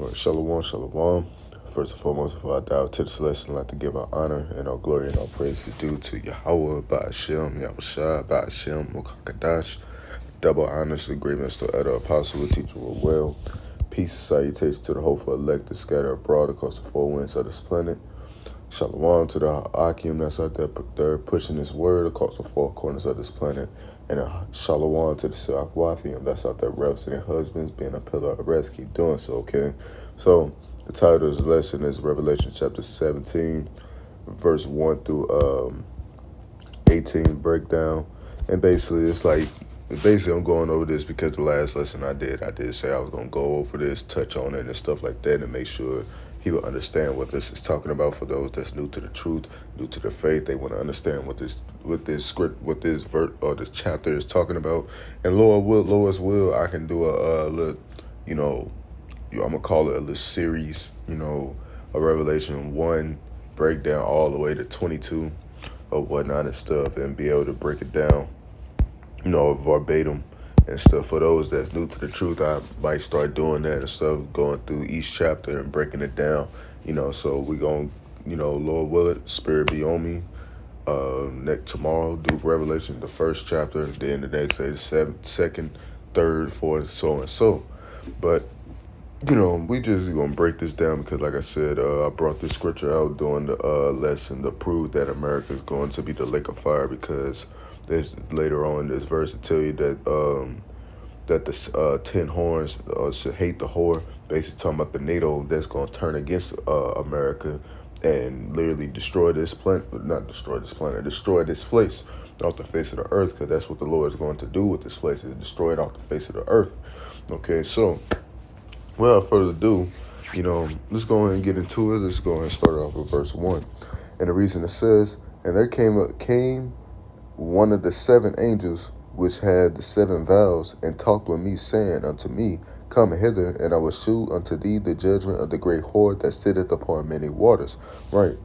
Well, shalom, shalom. First and foremost, before I dive to this lesson, I'd like to give our honor and our glory and our praise to due to Yahweh, Ba'ashem, Yahushua, Ba'ashem, Mukakadash. Double honors, agreements to other apostle, teacher with well. Peace, salutations to the hopeful elect that scatter abroad across the four winds of this planet. Shalom to the Akim that's out there pushing this word across the four corners of this planet. And shalom to the Sirachwathium that's out there reverencing their husbands, being a pillar of rest. Keep doing so, okay? So, the title of this lesson is Revelation chapter 17, verse 1 through 18 breakdown. And basically, I'm going over this because the last lesson I did say I was going to go over this, touch on it and stuff like that, and make sure people understand what this is talking about. For those that's new to the truth, new to the faith, they want to understand what this chapter is talking about. And Lord's will, I can do a little, I'm gonna call it a little series, a Revelation 1 breakdown all the way to 22 or whatnot and stuff, and be able to break it down, verbatim and stuff. For those that's new to the truth, I might start doing that and stuff, going through each chapter and breaking it down, so we gonna, Lord will it, Spirit be on me. Tomorrow, do Revelation, the first chapter, then the next day, the second, third, fourth, so and so. But, we just gonna break this down because, like I said, I brought this scripture out during the lesson to prove that America is going to be the lake of fire, because there's later on in this verse to tell you that the 10 horns should hate the whore, basically talking about the NATO that's going to turn against America and literally destroy this place off the face of the earth, because that's what the Lord is going to do with this place, is destroy it off the face of the earth. Okay, so without further ado, let's go ahead and get into it. Let's go ahead and start off with verse 1. And the reason it says, and there came one of the 7 angels which had the 7 vials, and talked with me, saying unto me, Come hither, and I will shew unto thee the judgment of the great whore that sitteth upon many waters. Right.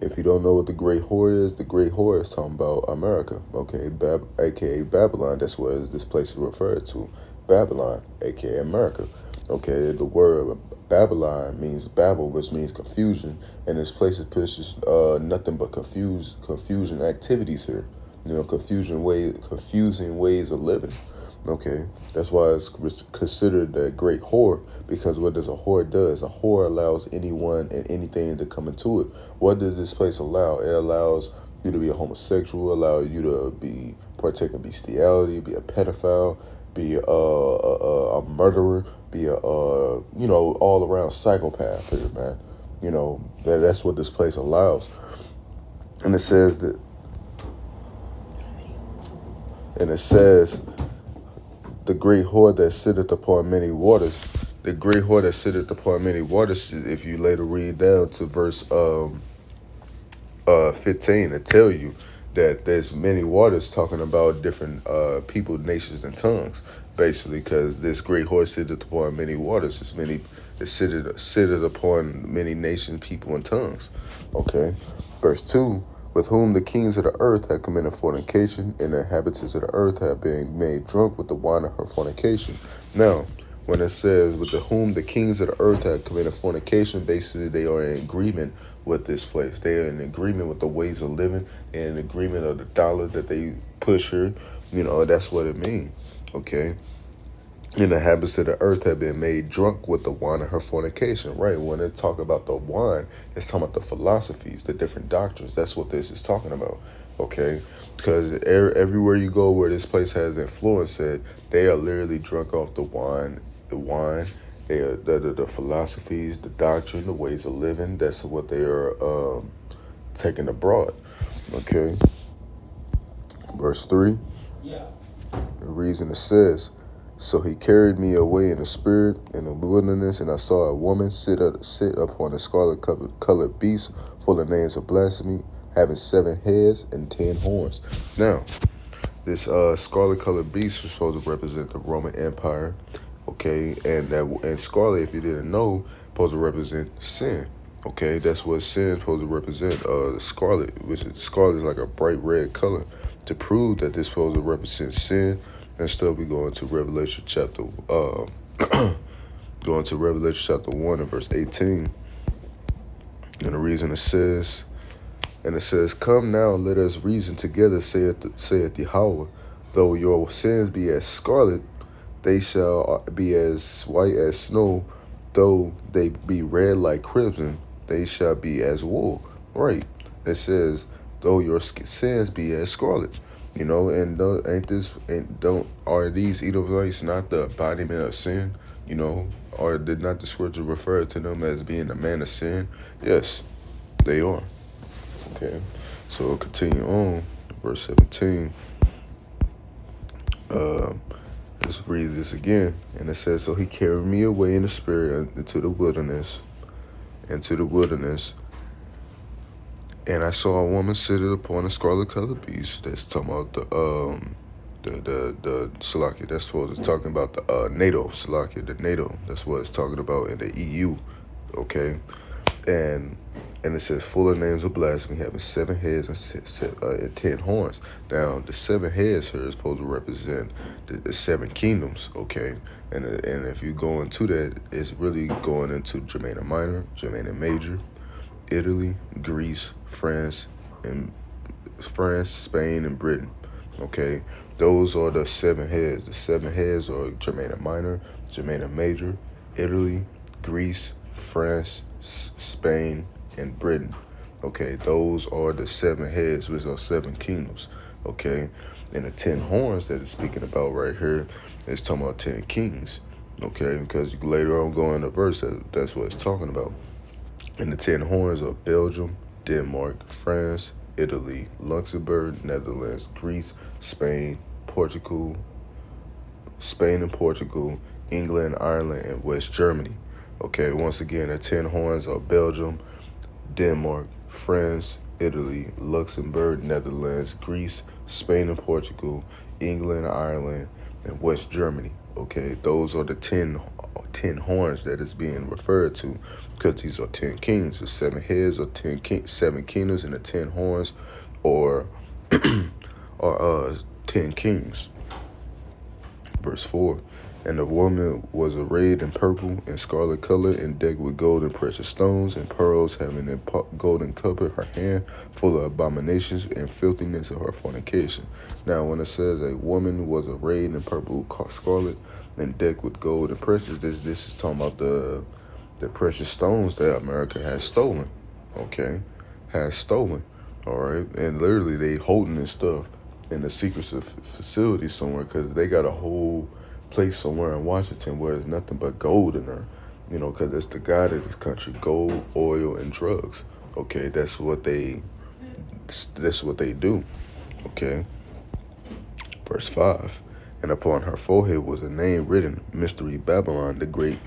If you don't know what the great whore is, the great whore is talking about America, okay, aka Babylon. That's what this place is referred to, Babylon, aka America. Okay, the word Babylon means Babel, which means confusion, and this place pushes nothing but confusion activities here. Confusing ways of living. Okay, that's why it's considered the great whore, because what does a whore do? A whore allows anyone and anything to come into it. What does this place allow? It allows you to be a homosexual, allow you to partake in bestiality, be a pedophile, be a murderer, be a all around psychopath here, man. That's what this place allows. And it says that. And it says, the great whore that sitteth upon many waters. The great whore that sitteth upon many waters, if you later read down to verse 15, it tell you that there's many waters, talking about different people, nations, and tongues, basically, because this great whore sitteth upon many waters. It sitteth upon many nations, people, and tongues. Okay, verse 2. With whom the kings of the earth have committed fornication, and the inhabitants of the earth have been made drunk with the wine of her fornication. Now, when it says with whom the kings of the earth have committed fornication, basically they are in agreement with this place. They are in agreement with the ways of living, and in agreement of the dollar that they push her. That's what it means. Okay. And the inhabitants of the earth have been made drunk with the wine of her fornication. Right, when they talk about the wine, it's talking about the philosophies, the different doctrines. That's what this is talking about, okay? Because everywhere you go where this place has influence at, they are literally drunk off the wine. They are the philosophies, the doctrine, the ways of living. That's what they are taking abroad, okay? Verse 3, the reason it says, So he carried me away in the spirit in the wilderness, and I saw a woman sit upon a scarlet-colored beast, full of names of blasphemy, having 7 heads and 10 horns. Now, this scarlet-colored beast was supposed to represent the Roman Empire, okay, and scarlet, if you didn't know, supposed to represent sin. Okay, that's what sin is supposed to represent. The scarlet, scarlet is like a bright red color, to prove that this is supposed to represent sin. And still we go into Revelation chapter Going to Revelation chapter 1 and verse 18. And the reason it says, "Come now, let us reason together, saith Yahweh. Though your sins be as scarlet, they shall be as white as snow. Though they be red like crimson, they shall be as wool." Right. It says, though your sins be as scarlet. You know, and are these Edomites not the embodiment of sin? You know, or did not the scripture refer to them as being a man of sin? Yes, they are. Okay, so we'll continue on, verse 17. Let's read this again. And it says, "So he carried me away in the spirit into the wilderness, and I saw a woman seated upon a scarlet-colored beast." That's talking about the Salakia. That's what it's talking about, the NATO, Salakia, the NATO. That's what it's talking about in the EU. Okay, and it says, "Full of names of blasphemy, having 7 heads and 10 horns." Now, the 7 heads here is supposed to represent the 7 kingdoms, okay? And if you go into that, it's really going into Germania Minor, Germania Major, Italy, Greece, France, Spain, and Britain, okay? Those are the 7 heads. The 7 heads are Germania Minor, Germania Major, Italy, Greece, France, Spain, and Britain. Okay, those are the 7 heads, which are 7 kingdoms. Okay, and the 10 horns that it's speaking about right here is talking about 10 kings. Okay, because you later on go in the verse, that's what it's talking about. And the 10 horns are Belgium, Denmark, France, Italy, Luxembourg, Netherlands, Greece, Spain and Portugal, England, Ireland, and West Germany. Okay, once again, the 10 horns are Belgium, Denmark, France, Italy, Luxembourg, Netherlands, Greece, Spain and Portugal, England, Ireland, and West Germany. Okay, those are the 10 horns that is being referred to, because these are 10 kings. The 7 heads are 7 kingdoms, and the 10 horns are 10 kings. Verse 4. "And the woman was arrayed in purple and scarlet color, and decked with gold and precious stones and pearls, having a golden cup in her hand, full of abominations and filthiness of her fornication." Now, when it says a woman was arrayed in purple, scarlet, and decked with gold and precious, this is talking about the precious stones that America has stolen. Okay, has stolen. All right, and literally they holding this stuff in a secret facility somewhere, because they got a whole place somewhere in Washington where there's nothing but gold in there, you know, because it's the god of this country: gold, oil, and drugs. Okay, that's what they do. Okay, verse 5. "And upon her forehead was a name written, Mystery Babylon, the great,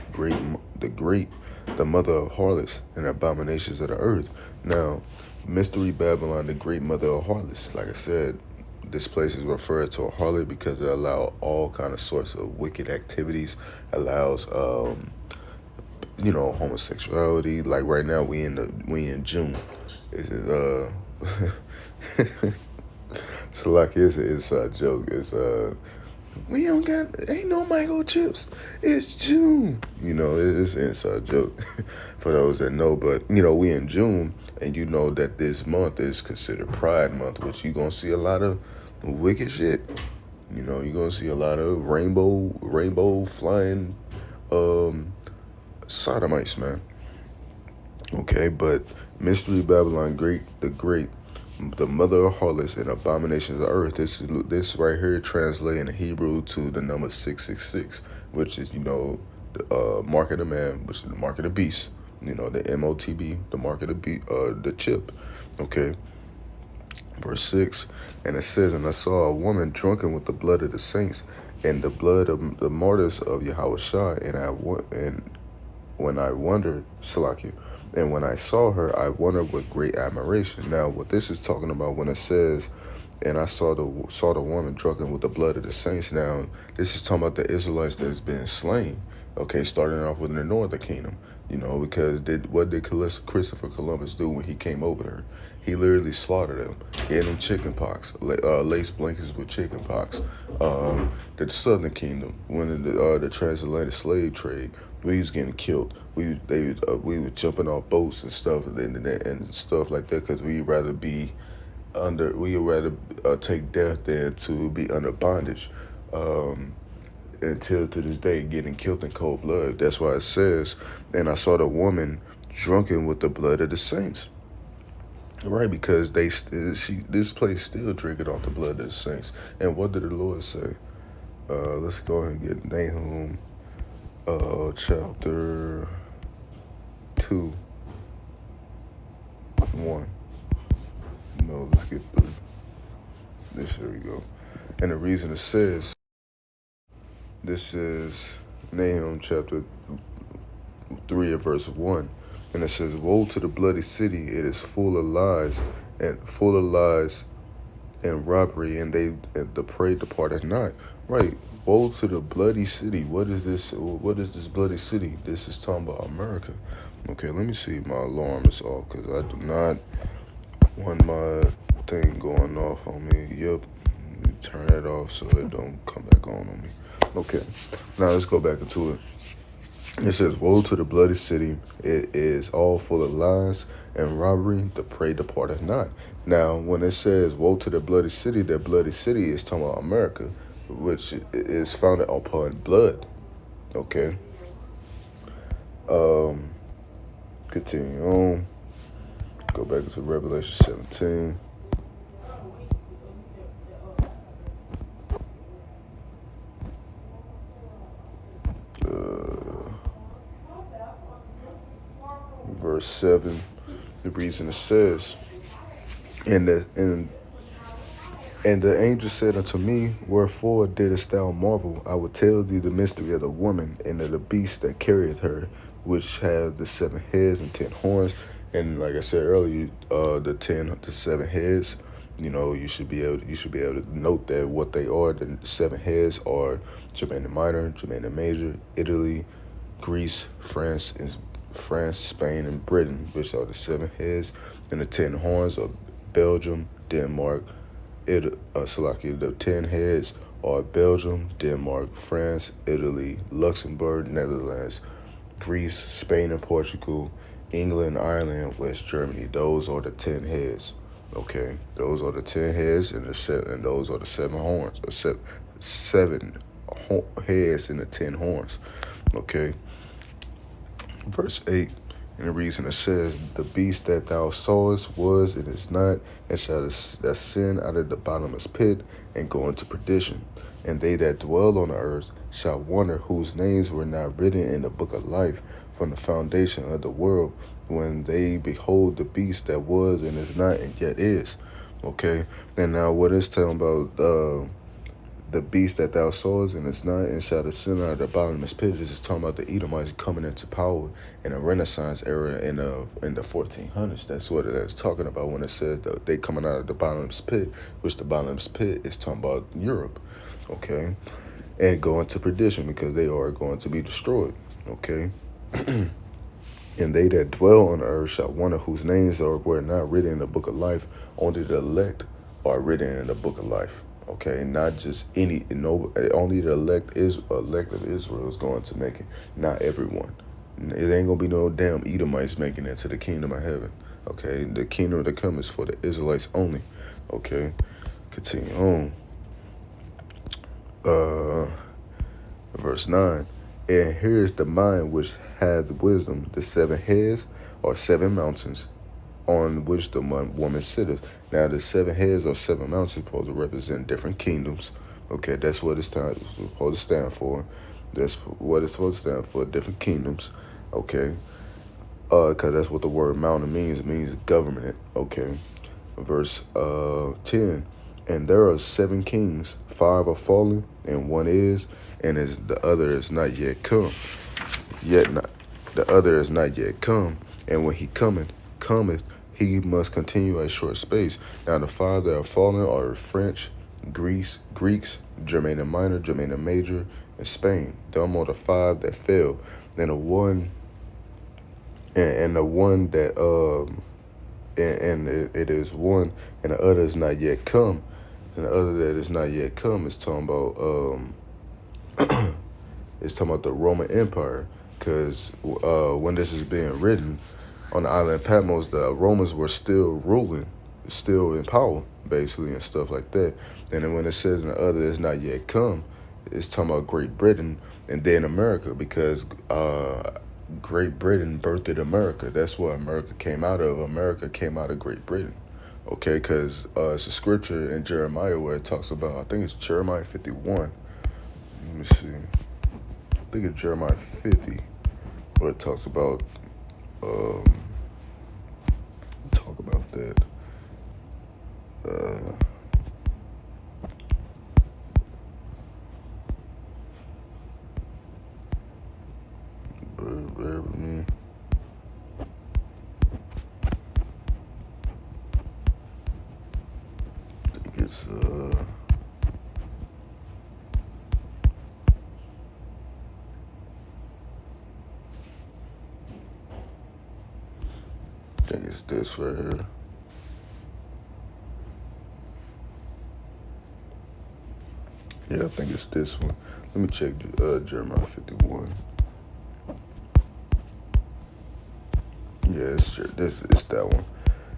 the mother of harlots and abominations of the earth." Now, Mystery Babylon, the great mother of harlots, like I said, this place is referred to a harlot because it allows all kind of sorts of wicked activities. Allows, homosexuality. Like right now, we in June. So like it's an inside joke. It's ain't no microchips. It's June. You know, it's an inside joke for those that know. But you know, we in June, and you know that this month is considered Pride Month, which you're gonna see a lot of wicked shit. You know, you're gonna see a lot of rainbow flying sodomites, man. Okay, but Mystery Babylon, the mother of harlots and abominations of earth. This right here translates in Hebrew to the number 666, which is, you know, the mark of the man, which is the mark of the beast. You know, the MOTB, the mark of the beast, the chip. Okay. Verse 6, and it says, "And I saw a woman drunken with the blood of the saints and the blood of the martyrs of Yahushua, and when I wondered, Salakia, and when I saw her, I wondered with great admiration." Now, what this is talking about when it says, "And I saw the woman drunken with the blood of the saints," now, this is talking about the Israelites that's been slain. Okay, starting off with the northern kingdom. You know, because what did Christopher Columbus do when he came over there? He literally slaughtered them, gave them chicken pox, lace blankets with chicken pox. The southern kingdom, when the transatlantic slave trade, We was getting killed. We were jumping off boats and stuff and stuff like that because we rather take death than to be under bondage. Um, until to this day, getting killed in cold blood. That's why it says, and I saw the woman drunken with the blood of the saints. Right, because this place still drinking off the blood of the saints. And what did the Lord say? Let's go ahead and get Nahum, chapter 2, 1. No, let's get this. Here we go. And the reason it says, this is Nahum chapter 3 and verse 1. And it says, woe to the bloody city, it is full of lies and robbery, and the prey departeth not. Right. Woe to the bloody city. What is this? What is this bloody city? This is talking about America. Okay, let me see. My alarm is off because I do not want my thing going off on me. Yep. Let me turn that off so it don't come back on me. Okay. Now let's go back into it. It says, woe to the bloody city, it is all full of lies and robbery, the prey departeth not. Now, when it says, woe to the bloody city, that bloody city is talking about America, which is founded upon blood. Okay. Continue on. Go back to Revelation 17. Verse 7, the reason it says, and the angel said unto me, wherefore didst thou marvel? I will tell thee the mystery of the woman and of the beast that carrieth her, which have the 7 heads and 10 horns. And like I said earlier, the 7 heads, you should be able to note that what they are. The 7 heads are Germania Minor, Germania Major, Italy, Greece, France, Spain, and Britain, which are the 7 heads, and the 10 horns are Belgium, Denmark, the 10 heads are Belgium, Denmark, France, Italy, Luxembourg, Netherlands, Greece, Spain, and Portugal, England, Ireland, West Germany. Those are the 10 heads. Okay, those are the 10 heads, and those are the 7 horns. Seven heads and the 10 horns. Okay. Verse 8, and the reason it says, the beast that thou sawest was and is not, and shall ascend out of the bottomless pit and go into perdition. And they that dwell on the earth shall wonder whose names were not written in the book of life from the foundation of the world, when they behold the beast that was and is not and yet is. Okay, and now what it's telling about the beast that thou sawest and is not and shall ascend out of the bottomless pit. This is talking about the Edomites coming into power in a Renaissance era in the 1400s. That's what it's talking about when it says that they coming out of the bottomless pit, which the bottomless pit is talking about Europe. Okay, and go into perdition because they are going to be destroyed. Okay. And they that dwell on the earth shall wonder whose names were not written in the book of life. Only the elect are written in the book of life. Okay, not just only the elect of Israel is going to make it, not everyone. It ain't gonna be no damn Edomites making it to the kingdom of heaven. Okay, the kingdom to come is for the Israelites only. Okay, continue on. Verse 9. And here is the mind which hath wisdom. The 7 heads are 7 mountains on which the woman sitteth. Now, the 7 heads or 7 mountains supposed to represent different kingdoms. Okay, that's what it's supposed to stand for. That's what it's supposed to stand for, different kingdoms. Okay, because that's what the word mountain means. It means government. Okay, verse 10. And there are 7 kings, 5 are fallen, and 1 is, and the other is not yet come. The other is not yet come, and when he cometh, he must continue a short space. Now the 5 that are fallen are French, Greece, Greeks, Germania Minor, Germania Major, and Spain. Them are the 5 that fell. Then the one, and the one that it is one, and the other is not yet come. And the other that is not yet come is talking about it's talking about the Roman Empire. because when this is being written on the island of Patmos, the Romans were still ruling, still in power, basically, and stuff like that. And then when it says in the other is not yet come, it's talking about Great Britain and then America, because Great Britain birthed America. That's what America came out of. America came out of Great Britain. Okay, because it's a scripture in Jeremiah where it talks about, I think it's Jeremiah 51. Let me see. I think it's Jeremiah 50, where it talks about um, that. Uh, bear with me. I think it's this right here. Yeah, I think it's this one. Let me check Jeremiah 51. Yeah, it's that one.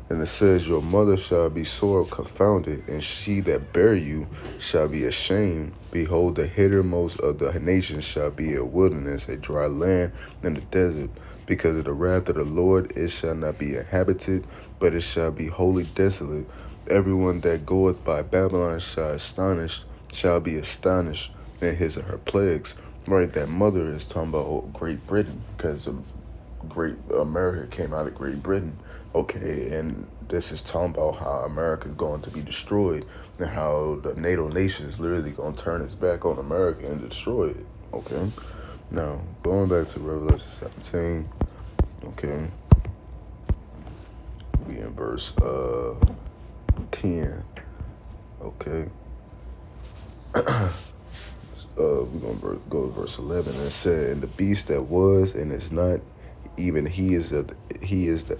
And it says, your mother shall be sore confounded, and she that bare you shall be ashamed. Behold, the hithermost of the nations shall be a wilderness, a dry land, and a desert. Because of the wrath of the Lord, it shall not be inhabited, but it shall be wholly desolate. Everyone that goeth by Babylon shall be astonished in his or her plagues. Right, that mother is talking about Great Britain, because Great America came out of Great Britain. Okay, and this is talking about how America is going to be destroyed and how the NATO nation is literally going to turn its back on America and destroy it. Okay, now going back to Revelation 17. Okay, we in verse 10. Okay, we're gonna go to verse 11. And it said, and the beast that was and is not, even he is the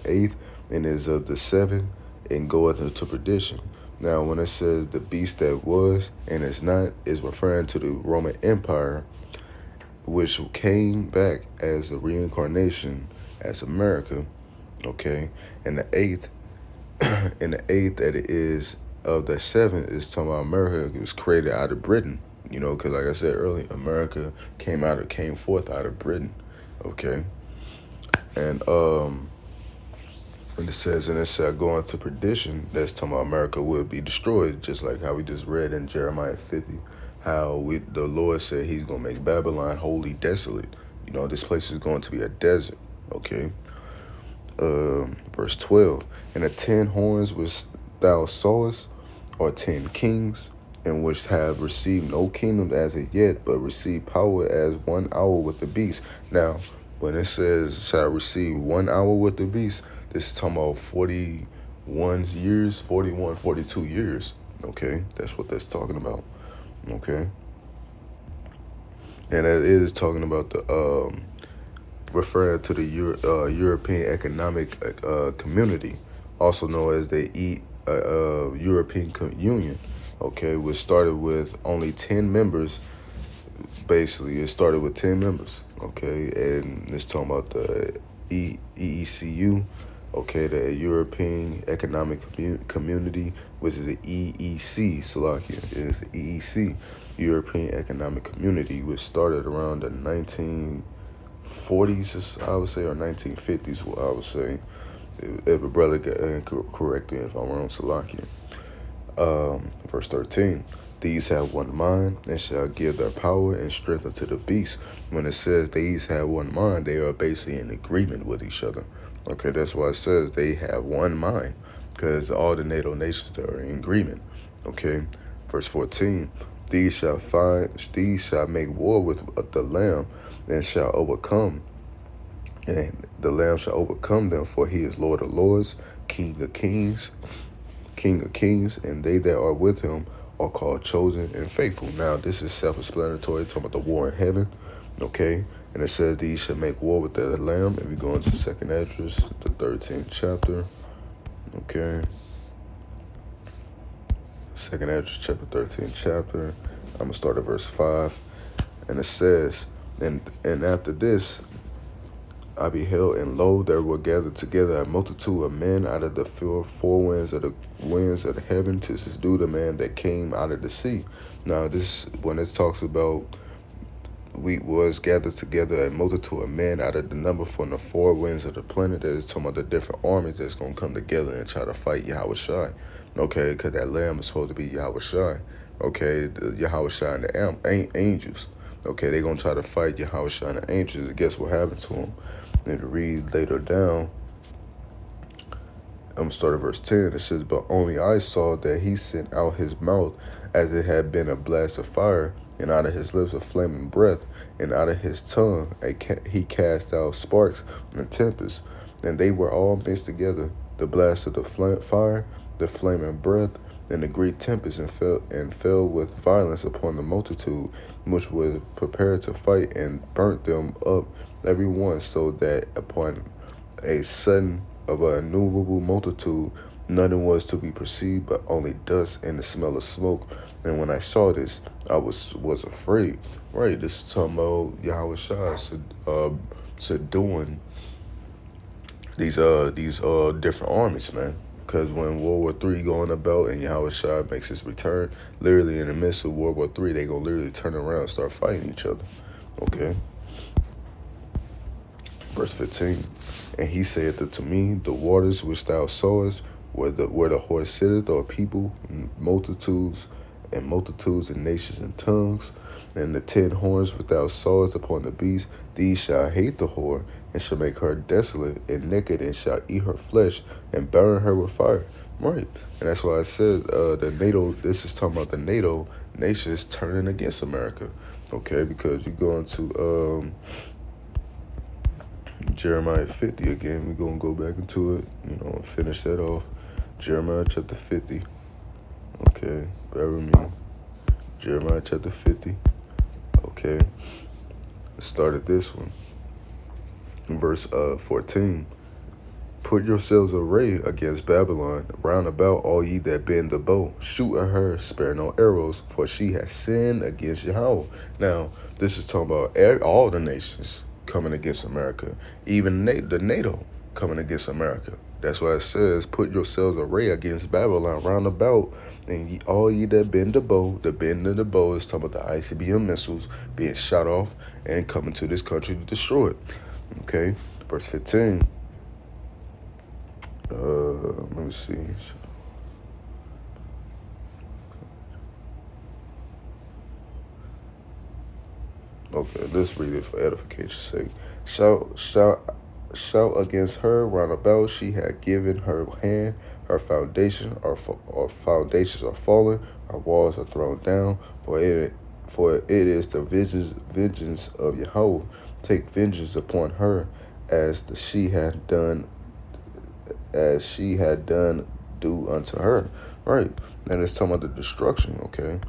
eighth and is of the seventh, and goeth into perdition. Now, when it says the beast that was and is not, is referring to the Roman Empire, which came back as a reincarnation as America. Okay, and the eighth, that it is of the seventh is talking about America. It was created out of Britain. You know, because like I said earlier, America came forth out of Britain. Okay. And when it says, and it shall go into perdition, that's talking about America will be destroyed, just like how we just read in Jeremiah 50, how the Lord said he's going to make Babylon wholly desolate. You know, this place is going to be a desert. Okay. Verse 12, and the 10 horns which thou sawest are 10 kings, and which have received no kingdom as of yet, but receive power as 1 hour with the beast. Now, when it says shall receive 1 hour with the beast, this is talking about 41 years, 41, 42 years. Okay, that's what that's talking about. Okay, and that is talking about the referring to the European Economic Community, also known as the European Union. Okay, which started with only 10 members. Basically, it started with 10 members. Okay, and it's talking about the EECU. Okay, the European Economic Community, which is the EEC. Slovakia is the EEC, European Economic Community, which started around the 1940s, I would say, or 1950s, I would say. If a brother can correct me if I'm wrong, Slovakia. Verse 13, these have one mind and shall give their power and strength unto the beast. When it says these have one mind, they are basically in agreement with each other. Okay, that's why it says they have one mind, because all the NATO nations are in agreement. Okay, verse 14, these shall make war with the Lamb and shall overcome. And the Lamb shall overcome them, for he is Lord of lords, King of kings, and they that are with him are called chosen and faithful. Now, this is self-explanatory, talking about the war in heaven, okay? And it says these shall make war with the Lamb. And we go into 2nd Esdras, the 13th chapter, okay? 2nd Esdras, chapter 13th chapter. I'm going to start at verse 5. And it says, and after this, I beheld, and lo, there were gathered together a multitude of men out of the four winds of the heaven to subdue the man that came out of the sea. Now, this when it talks about we was gathered together a multitude of men out of the number from the four winds of the planet. That is talking about the different armies that's gonna come together and try to fight Yahweh Shai. Okay, because that lamb is supposed to be Yahweh Shai. Okay, the Yahweh Shai and the angels. Okay, they're gonna try to fight Yahweh Shai and the angels. And guess what happened to them? And to read later down, I'm going to start at verse 10. It says, "But only I saw that he sent out his mouth as it had been a blast of fire, and out of his lips a flaming breath, and out of his tongue he cast out sparks and a tempest. And they were all mixed together, the blast of the fire, the flaming breath, and the great tempest, and fell with violence upon the multitude, which was prepared to fight, and burnt them up every one, so that upon a sudden of an innumerable multitude, nothing was to be perceived but only dust and the smell of smoke. And when I saw this, I was afraid." Right, this is talking about Yahweh Shai subduing these different armies, man. Because when World War III going about and Yahweh Shai makes his return, literally in the midst of World War III, they gonna literally turn around and start fighting each other. Okay. Verse 15. "And he saith unto me, The waters which thou sawest, where the horse sitteth, are people, and multitudes and nations and tongues. And the 10 horns which thou sawest upon the beast, these shall hate the whore, and shall make her desolate and naked, and shall eat her flesh, and burn her with fire." Right. And that's why I said this is talking about the NATO nations turning against America. Okay, because you go into Jeremiah 50 again. We're going to go back into it, and finish that off. Jeremiah chapter 50. Okay, bear with me. Jeremiah chapter 50. Okay, let's start at this one. Verse 14. "Put yourselves array against Babylon, round about all ye that bend the bow. Shoot at her, spare no arrows, for she has sinned against Yahweh." Now, this is talking about all the nations coming against America, even the NATO coming against America. That's why it says, "Put yourselves array against Babylon round about, and all ye that bend the bow." The bend of the bow is talking about the ICBM missiles being shot off and coming to this country to destroy it. Okay, verse 15. Let me see. Okay, let's read it for edification's sake. Shout against her round about. She had given her hand. Her foundations are fallen. Her walls are thrown down. For it is the vengeance of Yahweh. Take vengeance upon her, as she had done do unto her. Right, and it's talking about the destruction. Okay.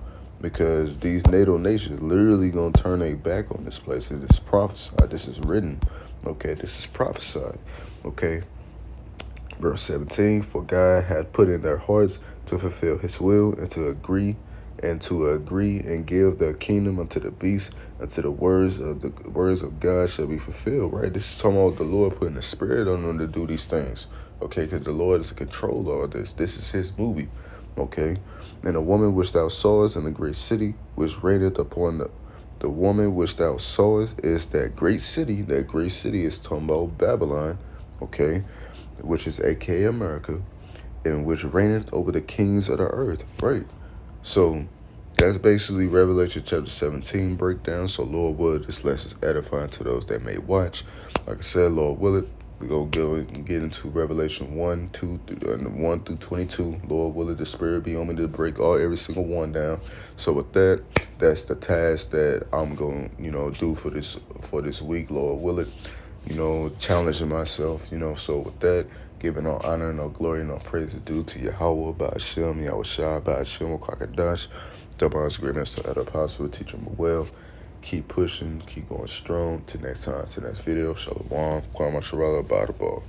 Because these NATO nations literally gonna turn their back on this place. It is prophesied. This is written. Okay, this is prophesied. Okay. Verse 17. "For God had put in their hearts to fulfill his will, and to agree and give their kingdom unto the beast, until the words of God shall be fulfilled." Right? This is talking about the Lord putting the spirit on them to do these things. Okay, because the Lord is in control of all this. This is his movie. Okay, "And the woman which thou sawest in the great city, which reigneth upon the woman which thou sawest is that great city." That great city is talking about Babylon, okay, which is aka America, and which reigneth over the kings of the earth. Right. So that's basically Revelation chapter 17 breakdown. So Lord willing, this lesson is edifying to those that may watch. Like I said, Lord willing, we're going to get into Revelation 1 through 22. Lord willing, the Spirit be on me to break every single one down. So with that, that's the task that I'm going to, do for this week, Lord willing. Challenging myself, So with that, giving all honor and all glory and all praise due to Yahweh, Ba'ashem, Yahweh Shai, Ba'ashem, Kwakadash, Double greatness to that apostle, teach them well. Keep pushing, keep going strong. Till next time, till next video. Shalom, Kwame Sharala, Bada Ball.